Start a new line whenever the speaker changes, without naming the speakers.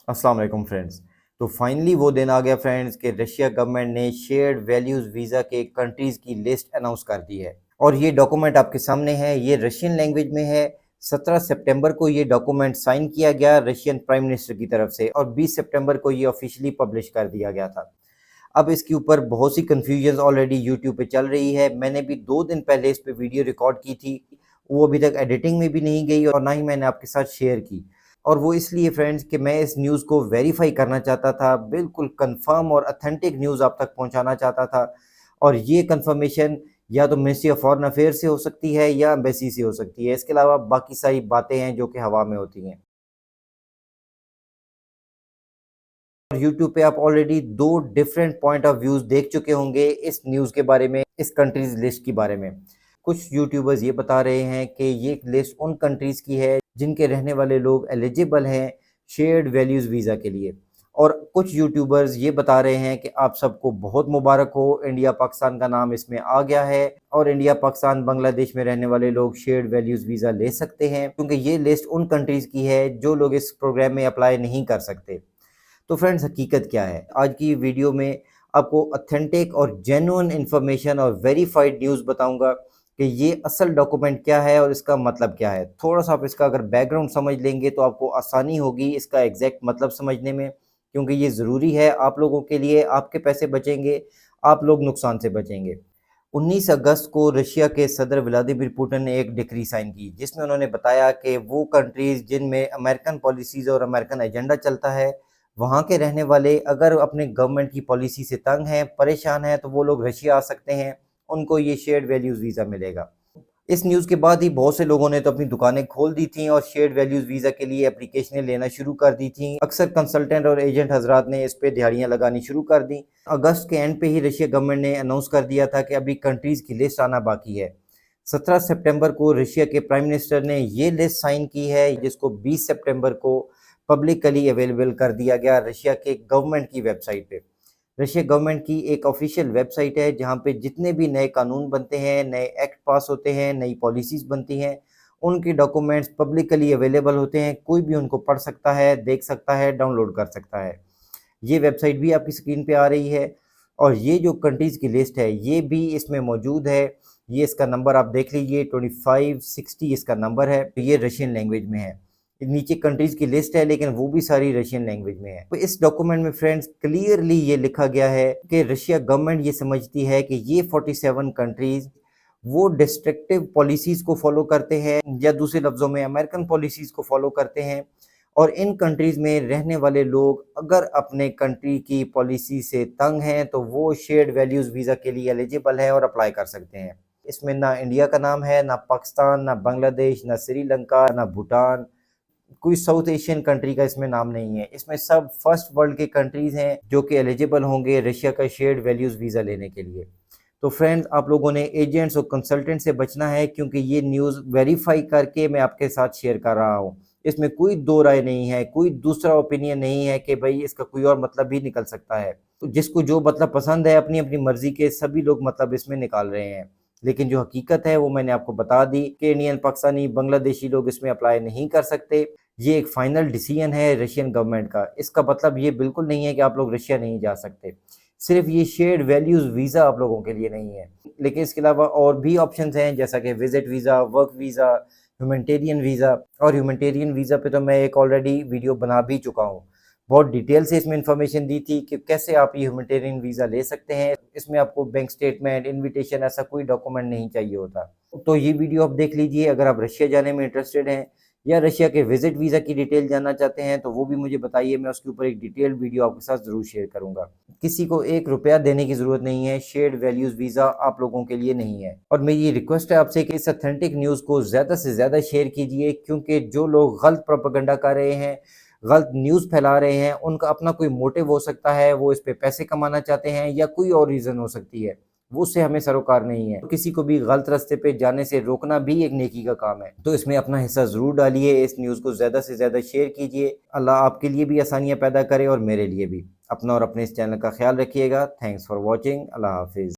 अस्सलाम वालेकुम फ्रेंड्स। तो फाइनली वो दिन आ गया फ्रेंड्स कि रशिया गवर्नमेंट ने शेयर्ड वैल्यूज़ वीज़ा के कंट्रीज़ की लिस्ट अनाउंस कर दी है और ये डॉक्यूमेंट आपके सामने है। ये रशियन लैंग्वेज में है। 17 सितंबर को ये डॉक्यूमेंट साइन किया गया रशियन प्राइम मिनिस्टर की तरफ से और 20 सितंबर को ये ऑफिशियली पब्लिश कर दिया गया था। अब इसके ऊपर बहुत सी कन्फ्यूजन ऑलरेडी यूट्यूब पे चल रही है। मैंने भी 2 दिन पहले इस पे वीडियो रिकॉर्ड की थी। वो अभी तक एडिटिंग में भी नहीं गई और ना ही मैंने आपके साथ शेयर की। और वो इसलिए फ्रेंड्स कि मैं इस न्यूज़ को वेरीफ़ाई करना चाहता था, बिल्कुल कन्फर्म और ऑथेंटिक न्यूज़ आप तक पहुंचाना चाहता था। और ये कन्फर्मेशन या तो मिनिस्ट्री ऑफ फॉरेन अफेयर्स से हो सकती है या एम्बेसी से हो सकती है। इसके अलावा बाकी सारी बातें हैं जो कि हवा में होती हैं। और यूट्यूब पे आप already 2 different point of views देख चुके होंगे इस न्यूज़ के बारे में, इस कंट्रीज़ लिस्ट के बारे में। कुछ यूट्यूबर्स ये बता रहे हैं कि ये लिस्ट उन कंट्रीज़ की है जिनके रहने वाले लोग एलिजिबल हैं शेयर्ड वैल्यूज़ वीज़ा के लिए। और कुछ यूट्यूबर्स ये बता रहे हैं कि आप सबको बहुत मुबारक हो, इंडिया पाकिस्तान का नाम इसमें आ गया है और इंडिया पाकिस्तान बांग्लादेश में रहने वाले लोग शेयर्ड वैल्यूज़ वीज़ा ले सकते हैं, क्योंकि ये लिस्ट उन कंट्रीज़ की है जो लोग इस प्रोग्राम में अप्लाई नहीं कर सकते। तो फ्रेंड्स हकीकत क्या है? आज की वीडियो में आपको ऑथेंटिक और जेन्युइन इन्फॉर्मेशन और वेरीफाइड न्यूज़ बताऊंगा कि ये असल डॉक्यूमेंट क्या है और इसका मतलब क्या है। थोड़ा-सा आप इसका अगर बैकग्राउंड समझ लेंगे तो आपको आसानी होगी इसका एग्जैक्ट मतलब समझने में, क्योंकि ये ज़रूरी है आप लोगों के लिए। आपके पैसे बचेंगे, आप लोग नुकसान से बचेंगे। 19 अगस्त को रशिया के सदर व्लादिमीर पुतिन ने एक डिक्री साइन की जिसमें उन्होंने बताया कि वो कंट्रीज़ जिनमें अमेरिकन पॉलिसीज़ और अमेरिकन एजेंडा चलता है, वहाँ के रहने वाले अगर अपने गवर्नमेंट की पॉलिसी से तंग हैं, परेशान हैं, तो वो लोग रशिया आ सकते हैं, उनको ये शेयर्ड वैल्यूज़ वीज़ा मिलेगा। इस न्यूज़ के बाद ही बहुत से लोगों ने तो अपनी दुकानें खोल दी थी और शेयर्ड वैल्यूज़ वीज़ा के लिए एप्लीकेशनें लेना शुरू कर दी थी। अक्सर कंसल्टेंट और एजेंट हज़रात ने इस पे दिहाड़ियाँ लगानी शुरू कर दी। अगस्त के एंड पे ही रशिया गवर्नमेंट ने अनाउंस कर दिया था कि अभी कंट्रीज़ की लिस्ट आना बाकी है। 17 सितंबर को रशिया के प्राइम मिनिस्टर ने ये लिस्ट साइन की है, जिसको 20 सितंबर को पब्लिकली अवेलेबल कर दिया गया रशिया के गवर्नमेंट की वेबसाइट पे। रशिया गवर्नमेंट की एक ऑफिशियल वेबसाइट है जहाँ पे जितने भी नए कानून बनते हैं, नए एक्ट पास होते हैं, नई पॉलिसीज़ बनती हैं, उनके डॉक्यूमेंट्स पब्लिकली अवेलेबल होते हैं। कोई भी उनको पढ़ सकता है, देख सकता है, डाउनलोड कर सकता है। ये वेबसाइट भी आपकी स्क्रीन पे आ रही है और ये जो कंट्रीज़ की लिस्ट है, ये भी इसमें मौजूद है। ये इसका नंबर आप देख लीजिए, 2560 इसका नंबर है। ये रशियन लैंग्वेज में है। नीचे कंट्रीज़ की लिस्ट है लेकिन वो भी सारी रशियन लैंग्वेज में है। तो इस डॉक्यूमेंट में फ्रेंड्स क्लियरली ये लिखा गया है कि रशिया गवर्नमेंट ये समझती है कि ये 47 कंट्रीज़ वो डिस्ट्रक्टिव पॉलिसीज़ को फॉलो करते हैं, या दूसरे लफ्ज़ों में अमेरिकन पॉलिसीज़ को फॉलो करते हैं। और इन कंट्रीज़ में रहने वाले लोग अगर अपने कंट्री की पॉलिसी से तंग हैं तो वो शेयर्ड वैल्यूज़ वीज़ा के लिए एलिजिबल है और अप्लाई कर सकते हैं। इसमें ना इंडिया का नाम है, ना पाकिस्तान, ना बांग्लादेश, ना श्रीलंका, ना भूटान, कोई साउथ एशियन कंट्री का इसमें नाम नहीं है। इसमें सब फर्स्ट वर्ल्ड के कंट्रीज़ हैं जो कि एलिजिबल होंगे रशिया का शेयर्ड वैल्यूज़ वीज़ा लेने के लिए। तो फ्रेंड्स आप लोगों ने एजेंट्स और कंसल्टेंट से बचना है, क्योंकि ये न्यूज़ वेरीफाई करके मैं आपके साथ शेयर कर रहा हूँ। इसमें कोई दो राय नहीं है, कोई दूसरा ओपिनियन नहीं है कि भाई इसका कोई और मतलब भी निकल सकता है। तो जिसको जो मतलब पसंद है, अपनी अपनी मर्जी के सभी लोग मतलब इसमें निकाल रहे हैं। लेकिन जो हकीकत है वो मैंने आपको बता दी कि इंडियन, पाकिस्तानी, बांग्लादेशी लोग इसमें अप्लाई नहीं कर सकते। ये एक फाइनल डिसीजन है रशियन गवर्नमेंट का। इसका मतलब ये बिल्कुल नहीं है कि आप लोग रशिया नहीं जा सकते। सिर्फ ये शेयर्ड वैल्यूज़ वीज़ा आप लोगों के लिए नहीं है, लेकिन इसके अलावा और भी ऑप्शंस हैं, जैसा कि visit visa, work visa, humanitarian visa. और ह्यूमैनिटेरियन वीज़ा पे तो मैं एक ऑलरेडी वीडियो बना भी चुका हूँ। बहुत डिटेल से इसमें इन्फॉर्मेशन दी थी कि कैसे आप ये ह्यूमैनिटेरियन वीज़ा ले सकते हैं। इसमें आपको बैंक स्टेटमेंट, इन्विटेशन, ऐसा कोई डॉक्यूमेंट नहीं चाहिए होता। तो ये वीडियो आप देख लीजिए अगर आप रशिया जाने में इंटरेस्टेड हैं, या रशिया के विजिट वीज़ा की डिटेल जानना चाहते हैं तो वो भी मुझे बताइए। मैं उसके ऊपर एक डिटेल्ड वीडियो आपके साथ ज़रूर शेयर करूँगा। किसी को 1 रुपया देने की ज़रूरत नहीं है। शेयर्ड वैल्यूज़ वीज़ा आप लोगों के लिए नहीं है। और मेरी ये रिक्वेस्ट है आपसे कि इस ऑथेंटिक न्यूज़ को ज़्यादा से ज़्यादा शेयर कीजिए, क्योंकि जो लोग गलत प्रोपेगेंडा कर रहे हैं, गलत न्यूज़ फैला रहे हैं, उनका अपना कोई मोटिव हो सकता है। वो इस पे पैसे कमाना चाहते हैं या कोई और रीज़न हो सकती है। वो उससे हमें सरोकार नहीं है। तो किसी को भी गलत रास्ते पे जाने से रोकना भी एक नेकी का काम है। तो इसमें अपना हिस्सा ज़रूर डालिए, इस न्यूज़ को ज़्यादा से ज़्यादा शेयर कीजिए। अल्लाह आपके लिए भी आसानियाँ पैदा करे और मेरे लिए भी। अपना और अपने इस चैनल का ख्याल रखिएगा। Thanks for watching. अल्लाह हाफ़िज़।